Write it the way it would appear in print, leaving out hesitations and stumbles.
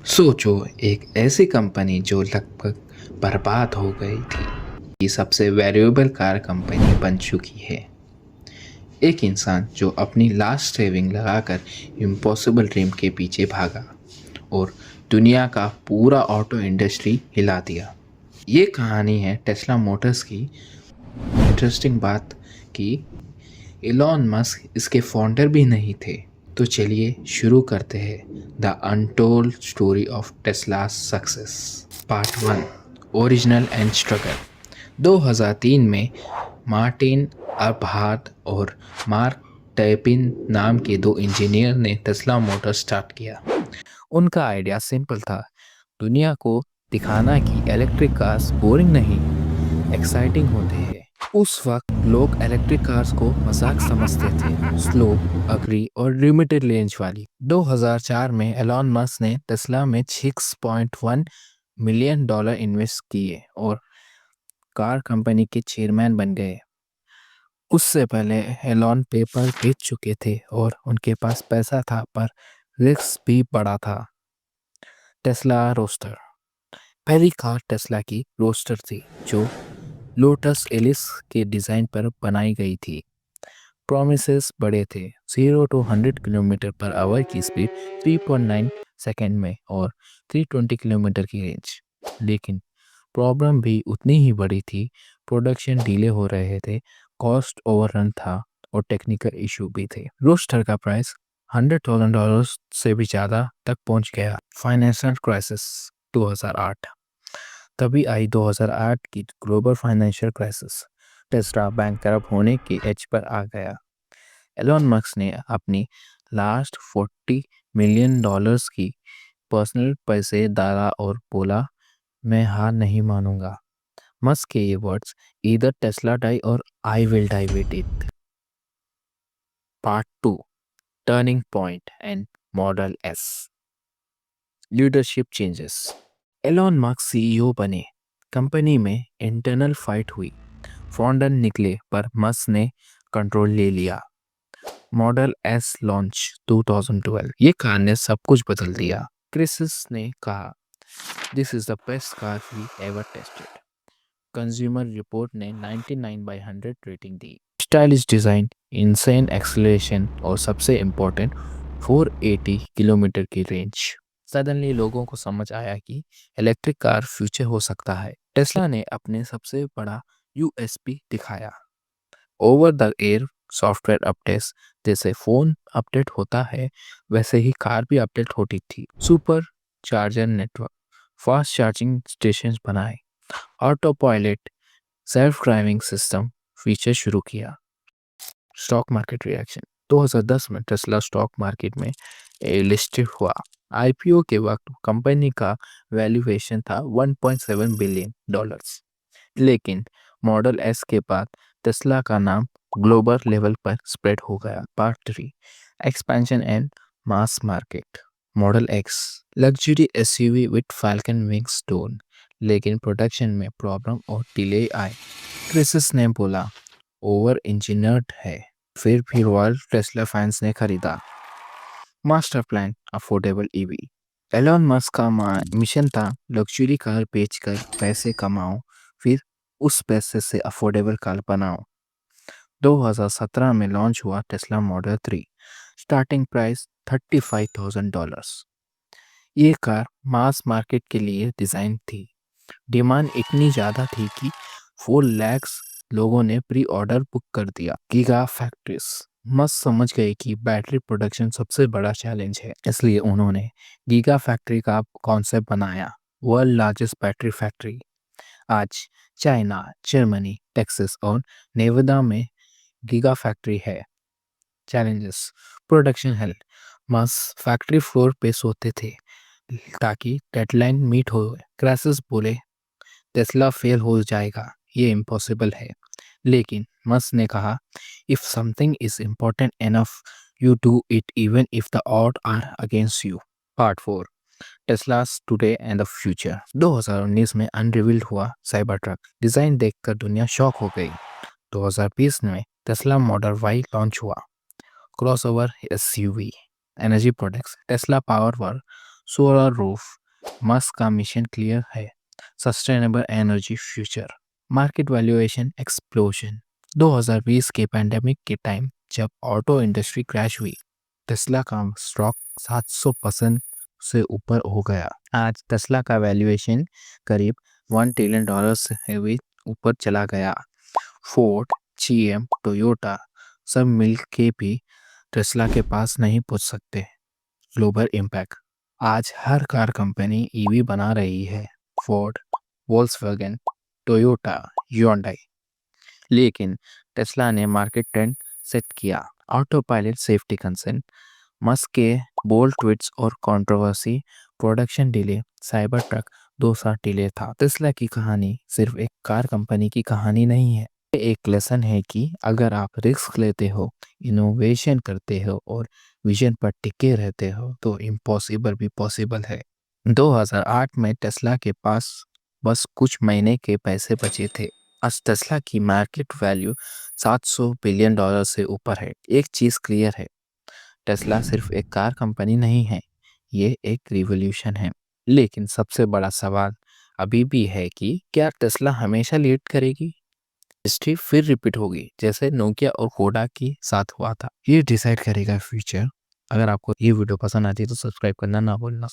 सोचो, एक ऐसी कंपनी जो लगभग बर्बाद हो गई थी कि सबसे वैल्यूएबल कार कंपनी बन चुकी है। एक इंसान जो अपनी लास्ट सेविंग लगाकर इम्पॉसिबल ड्रीम के पीछे भागा और दुनिया का पूरा ऑटो इंडस्ट्री हिला दिया। ये कहानी है टेस्ला मोटर्स की। इंटरेस्टिंग बात कि एलॉन मस्क इसके फाउंडर भी नहीं थे। तो चलिए शुरू करते हैं the untold story of Tesla success. Part one, original and struggle. 2003 में मार्टिन अरबहार्ट और मार्क टैपिन नाम के दो इंजीनियर ने टेस्ला मोटर स्टार्ट किया। उनका आइडिया सिंपल था, दुनिया को दिखाना कि इलेक्ट्रिक कार्स बोरिंग नहीं, एक्साइटिंग होते हैं। उस वक्त लोग इलेक्ट्रिक कार्स को मजाक समझते थे, स्लो, अग्री और लिमिटेड रेंज वाली। 2004 में एलॉन मस्क ने टेस्ला में $6.1 मिलियन इन्वेस्ट किए और कार कंपनी के चेयरमैन बन गए। उससे पहले एलॉन पेपर बेच चुके थे और उनके पास पैसा था, पर रिस्क भी बड़ा था। Tesla roadster. पहली कार टेस्ला की रोस्टर थी जो लोटस एलिस के डिज़ाइन पर बनाई गई थी। प्रोमिसेस बड़े थे, 0 to 100 किलोमीटर पर आवर की स्पीड 3.9 सेकेंड में और 320 किलोमीटर की रेंज। लेकिन प्रॉब्लम भी उतनी ही बड़ी थी, प्रोडक्शन डिले हो रहे थे, कॉस्ट ओवररन था और टेक्निकल इशू भी थे। रोस्टर का प्राइस $100,000 से भी ज़्यादा तक पहुंच गया। Financial crisis 2008। तभी आई 2008 की global financial crisis. Tesla bankrupt होने के एज पर आ गया। एलॉन मस्क ने अपनी लास्ट $40 मिलियन की पर्सनल पैसे डाला और बोला, मैं हार नहीं मानूंगा। मस्क के ये वर्ड्स, ईदर टेस्ला डाई और I will die with it. Part two, turning point and model S. Leadership changes. Elon Musk CEO बने, कंपनी में इंटरनल फाइट हुई, फाउंडर निकले, पर मस्क ने कंट्रोल ले लिया। Model S launch 2012। ये कार ने सब कुछ बदल दिया। क्रिसिस ने कहा, this is the best car we ever tested. Consumer report ने 99/100 रेटिंग दी। स्टाइलिश डिज़ाइन, इंसेन एक्सेलरेशन और सबसे इम्पोर्टेंट 480 किलोमीटर की रेंज। सडनली लोगों को समझ आया कि इलेक्ट्रिक कार फ्यूचर हो सकता है। टेस्ला ने अपने सबसे बड़ा यूएसपी दिखाया, over the air software updates. जैसे फ़ोन अपडेट होता है, वैसे ही कार भी अपडेट होती थी। Supercharger network, fast charging station बनाए, autopilot, self driving system feature शुरू किया। Stock market reaction. 2010 में टेस्ला स्टॉक मार्केट में लिस्टेड हुआ। आईपीओ के वक्त कंपनी का वैल्यूएशन था $1.7 बिलियन। लेकिन मॉडल एस के बाद टेस्ला का नाम ग्लोबल लेवल पर स्प्रेड हो गया। Part three, expansion and mass market. Model x, luxury SUV with falcon wings tone, लेकिन प्रोडक्शन में प्रॉब्लम और डिले आए। क्रिसिस ने बोला, ओवर इंजीनियर्ड है। फिर भी रॉयल टेस्ला फैंस ने खरीदा। Master plan, affordable EV. Elon Musk का मिशन था, लग्जरी कार बेचकर पैसे कमाओ, फिर उस पैसे से अफोर्डेबल कार बनाओ। 2017 में लॉन्च हुआ टेस्ला मॉडल 3, स्टार्टिंग प्राइस $35,000। ये कार मास मार्केट के लिए डिज़ाइन थी। डिमांड इतनी ज़्यादा थी कि 4 लाख लोगों ने प्री ऑर्डर बुक कर दिया। Giga factories. मस्त समझ गए कि बैटरी प्रोडक्शन सबसे बड़ा चैलेंज है, इसलिए उन्होंने गीगा फैक्ट्री का कॉन्सेप्ट बनाया। World largest battery factory. आज चाइना, जर्मनी, टेक्सास और नेवादा में गीगा फैक्ट्री है। Challenges, production health. Musk factory floor पे सोते थे ताकि डेडलाइन मीट हो। क्राइसिस बोले, टेस्ला फेल हो जाएगा, ये इम्पॉसिबल है। लेकिन मस्क ने कहा, if something is important enough, you do it even if the odd are against you. Part four, Teslas today and the future. 2019 में अनरिवील्ड हुआ साइबर ट्रक। डिजाइन देखकर दुनिया शॉक हो गई। 2020 में टेस्ला मॉडल वाई लॉन्च हुआ, crossover SUV. Energy products, Tesla power solar roof, Musk का mission clear है, sustainable energy future, market valuation explosion. 2020 के पैंडेमिक के टाइम जब ऑटो इंडस्ट्री क्रैश हुई, टेस्ला का स्टॉक 700% से ऊपर हो गया। आज टेस्ला का वैल्यूएशन करीब $1 ट्रिलियन से भी ऊपर चला गया। फोर्ड, जीएम, टोयोटा सब मिल के भी टेस्ला के पास नहीं पहुंच सकते। ग्लोबल इम्पैक्ट, आज हर कार कंपनी ईवी बना रही है, फोर्ड, वोल्क्सवैगन, टोयोटा, hyundai। लेकिन टेस्ला ने मार्केट ट्रेंड सेट किया। Auto pilot safety concern, Musk के बोल्ड ट्वीट्स और controversy, production delay, cyber truck 2 साल डिले था। टेस्ला की कहानी सिर्फ एक कार कंपनी की कहानी नहीं है, ये एक लेसन है कि अगर आप रिस्क लेते हो, इनोवेशन करते हो और विजन पर टिके रहते हो तो इम्पॉसिबल भी पॉसिबल है। 2008 में टेस्ला के पास बस कुछ महीने के पैसे बचे थे। आज टेस्ला की मार्केट वैल्यू $700 बिलियन से ऊपर है। एक चीज़ क्लियर है, टेस्ला सिर्फ एक कार कंपनी नहीं है, ये एक रिवॉल्यूशन है। लेकिन सबसे बड़ा सवाल अभी भी है कि क्या टेस्ला हमेशा लीड करेगी? हिस्ट्री फिर रिपीट होगी जैसे नोकिया और कोडा के साथ हुआ था। ये डिसाइड करेगा फ्यूचर। अगर आपको ये वीडियो पसंद आती है तो सब्सक्राइब करना ना भूलना।